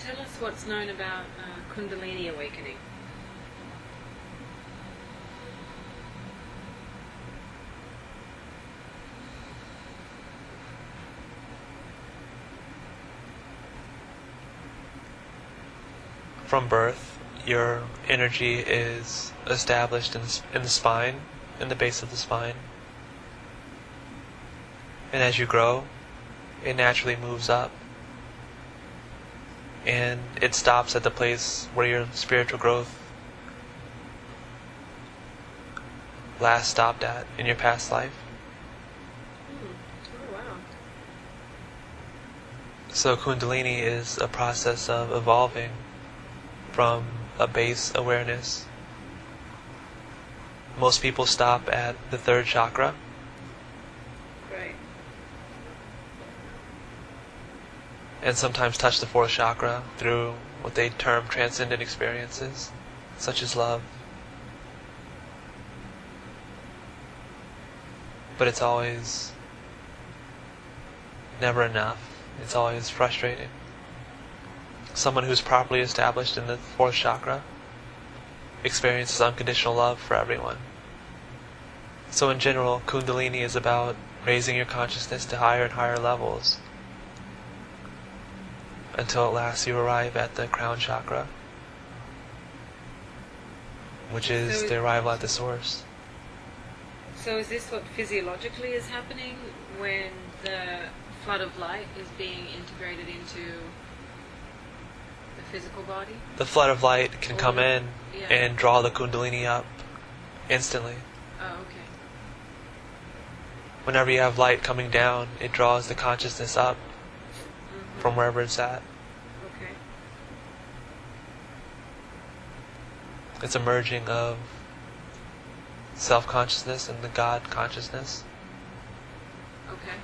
Tell us what's known about Kundalini awakening. From birth, your energy is established in the spine, in the base of the spine. And as you grow, it naturally moves up. And it stops at the place where your spiritual growth last stopped at in your past life. Oh, wow. So Kundalini is a process of evolving from a base awareness. Most people stop at the third chakra. Right. And sometimes touch the fourth chakra through what they term transcendent experiences, such as love. But it's always never enough. It's always frustrating. Someone who's properly established in the fourth chakra experiences unconditional love for everyone. So in general, Kundalini is about raising your consciousness to higher and higher levels until at last you arrive at the crown chakra, which is the arrival at the source. So is this what physiologically is happening when the flood of light is being integrated into the physical body? The flood of light can come in and draw the Kundalini up instantly. Oh, okay. Whenever you have light coming down, it draws the consciousness up from wherever it's at. Okay. It's a merging of self-consciousness and the God consciousness, Okay.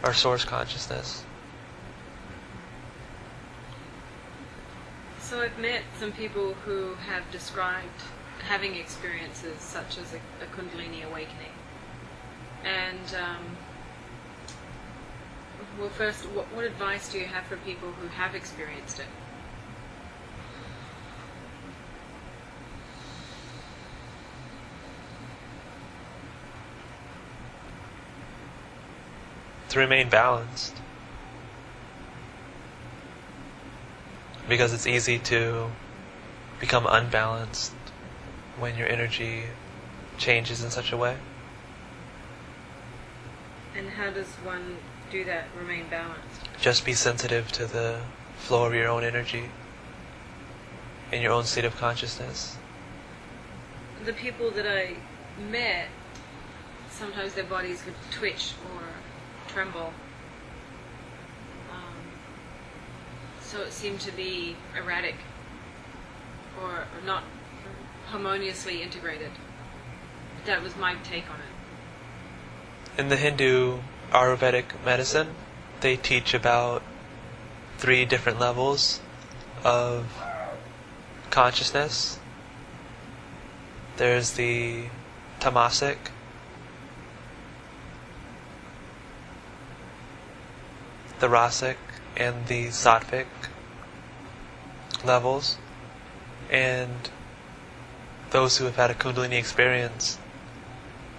or source consciousness. So I've met some people who have described having experiences such as a Kundalini awakening. And, well, first, what advice do you have for people who have experienced it? To remain balanced. Because it's easy to become unbalanced when your energy changes in such a way. And how does one do that, remain balanced? Just be sensitive to the flow of your own energy in your own state of consciousness. The people that I met, sometimes their bodies would twitch or tremble. So it seemed to be erratic or not harmoniously integrated. That was my take on it. In the Hindu Ayurvedic medicine, they teach about 3 different levels of consciousness. There's the tamasic, the rasic, and the sattvic levels. And those who have had a Kundalini experience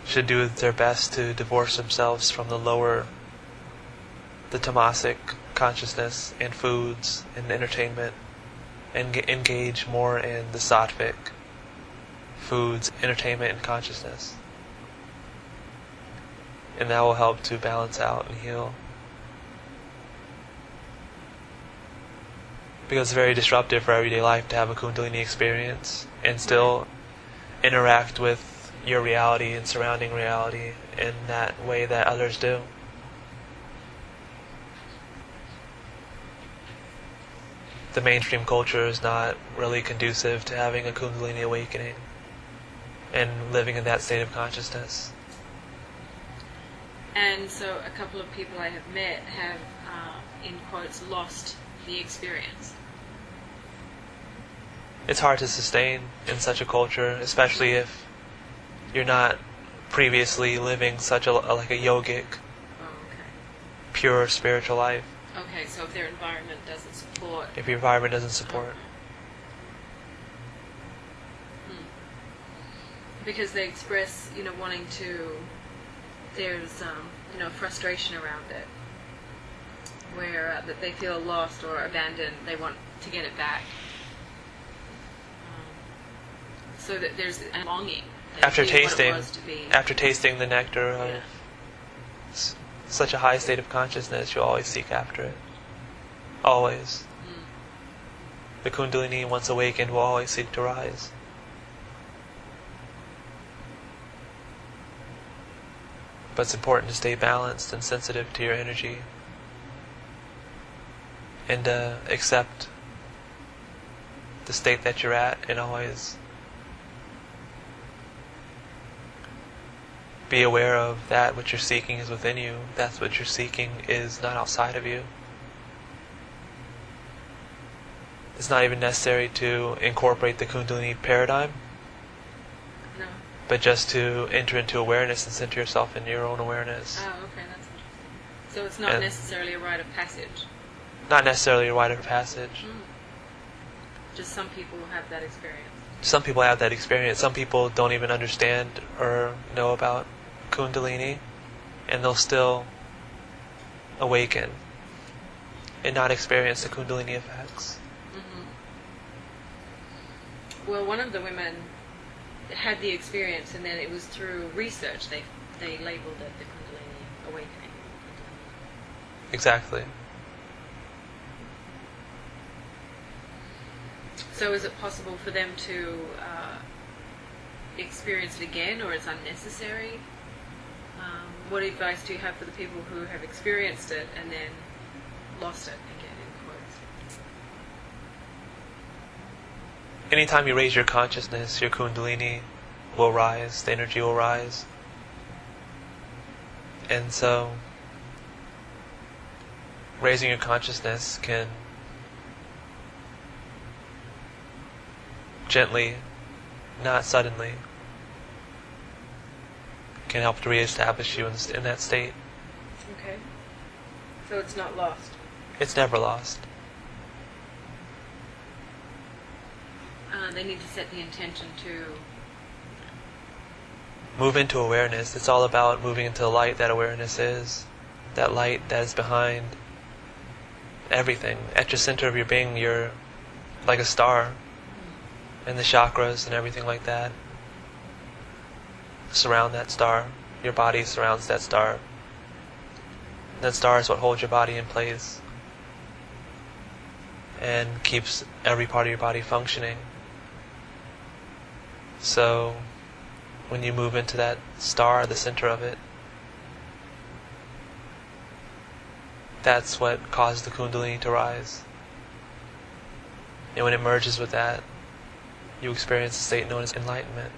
should do their best to divorce themselves from the tamasic consciousness and foods and entertainment, and engage more in the sattvic foods, entertainment, and consciousness. And that will help to balance out and heal. Because it's very disruptive for everyday life to have a Kundalini experience and still interact with your reality and surrounding reality in that way that others do. The mainstream culture is not really conducive to having a Kundalini awakening and living in that state of consciousness. And so a couple of people I have met have, in quotes, lost the experience. It's hard to sustain in such a culture, especially if you're not previously living such like a yogic, Oh, okay. pure spiritual life. Okay, so if their environment doesn't support... If your environment doesn't support. Because they express, wanting to... There's, frustration around it. Where that they feel lost or abandoned, they want to get it back. So that there's a longing. After tasting the nectar of such a high state of consciousness, you always seek after it. Always. The Kundalini, once awakened, will always seek to rise. But it's important to stay balanced and sensitive to your energy, and accept the state that you're at, and always be aware of that which you're seeking is within you. That's what you're seeking is not outside of you. It's not even necessary to incorporate the Kundalini paradigm, no, but just to enter into awareness and center yourself in your own awareness. Oh, okay, that's interesting. So it's not necessarily a rite of passage. Not necessarily a rite of passage. Just some people have that experience. Some people have that experience. Some people don't even understand or know about Kundalini, and they'll still awaken and not experience the Kundalini effects. Well, one of the women had the experience, and then it was through research they labeled it the Kundalini awakening. Exactly. So is it possible for them to experience it again, or it's unnecessary? What advice do you have for the people who have experienced it and then lost it again, in quotes? Anytime you raise your consciousness, your Kundalini will rise, the energy will rise. And so, raising your consciousness can gently, not suddenly, can help to reestablish you in that state. Okay. So it's not lost. It's never lost. They need to set the intention to move into awareness. It's all about moving into the light that awareness is. That light that is behind everything. At your center of your being, you're like a star. And the chakras and everything like that surround that star. Your body surrounds that star. That star is what holds your body in place and keeps every part of your body functioning. So, when you move into that star, the center of it, that's what causes the Kundalini to rise. And when it merges with that, you experience a state known as enlightenment.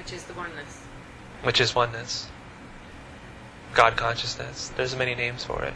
which is the oneness. Which is oneness. God consciousness. There's many names for it.